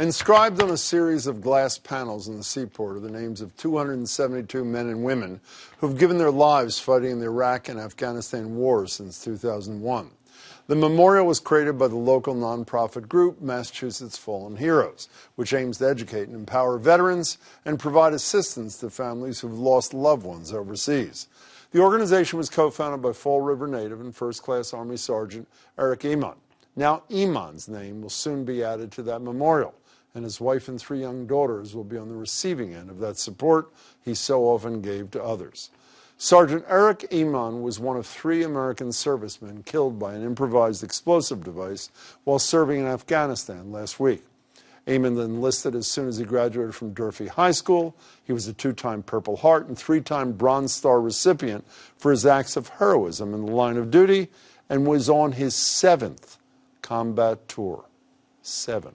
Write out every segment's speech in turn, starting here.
Inscribed on a series of glass panels in the seaport are the names of 272 men and women who have given their lives fighting in the Iraq and Afghanistan wars since 2001. The memorial was created by the local nonprofit group Massachusetts Fallen Heroes, which aims to educate and empower veterans and provide assistance to families who have lost loved ones overseas. The organization was co-founded by Fall River native and first-class Army Sergeant Eric Iman. Now Iman's name will soon be added to that memorial, and his wife and 3 young daughters will be on the receiving end of that support he so often gave to others. Sergeant Eric Iman was one of 3 American servicemen killed by an improvised explosive device while serving in Afghanistan last week. Iman enlisted as soon as he graduated from Durfee High School. He was a 2-time Purple Heart and 3-time Bronze Star recipient for his acts of heroism in the line of duty, and was on his 7th combat tour. 7.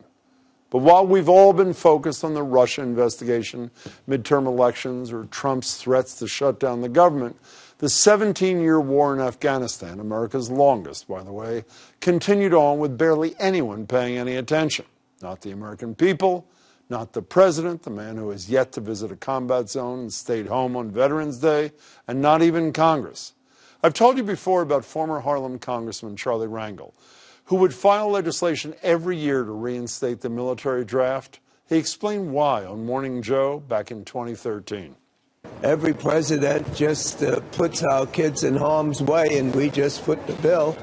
But while we've all been focused on the Russia investigation, midterm elections, or Trump's threats to shut down the government, the 17-year war in Afghanistan, America's longest, by the way, continued on with barely anyone paying any attention. Not the American people, not the president, the man who has yet to visit a combat zone and stayed home on Veterans Day, and not even Congress. I've told you before about former Harlem Congressman Charlie Rangel, who would file legislation every year to reinstate the military draft. He explained why on Morning Joe back in 2013. Every president just puts our kids in harm's way, and we just foot the bill.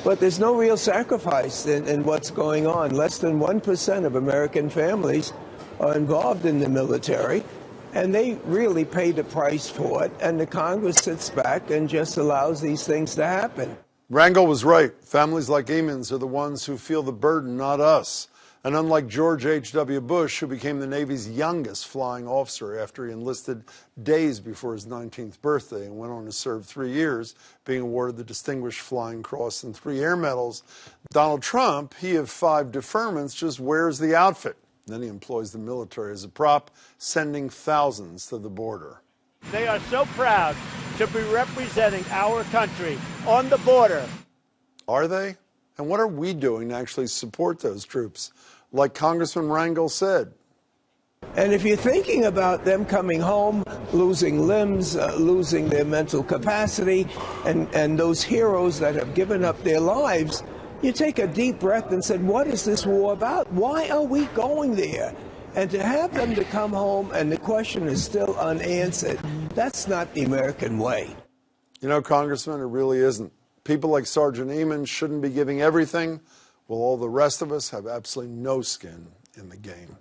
But there's no real sacrifice in what's going on. Less than 1% of American families are involved in the military, and they really pay the price for it. And the Congress sits back and just allows these things to happen. Rangel was right. Families like Eamon's are the ones who feel the burden, not us. And unlike George H.W. Bush, who became the Navy's youngest flying officer after he enlisted days before his 19th birthday and went on to serve 3 years, being awarded the Distinguished Flying Cross and 3 air medals, Donald Trump, he of 5 deferments, just wears the outfit. Then he employs the military as a prop, sending thousands to the border. They are so proud to be representing our country on the border. Are they? And what are we doing to actually support those troops? Like Congressman Rangel said. And if you're thinking about them coming home, losing limbs, losing their mental capacity, and those heroes that have given up their lives, you take a deep breath and say, what is this war about? Why are we going there? And to have them to come home and the question is still unanswered, that's not the American way. You know, Congressman, it really isn't. People like Sergeant Eamon shouldn't be giving everything, while all the rest of us have absolutely no skin in the game.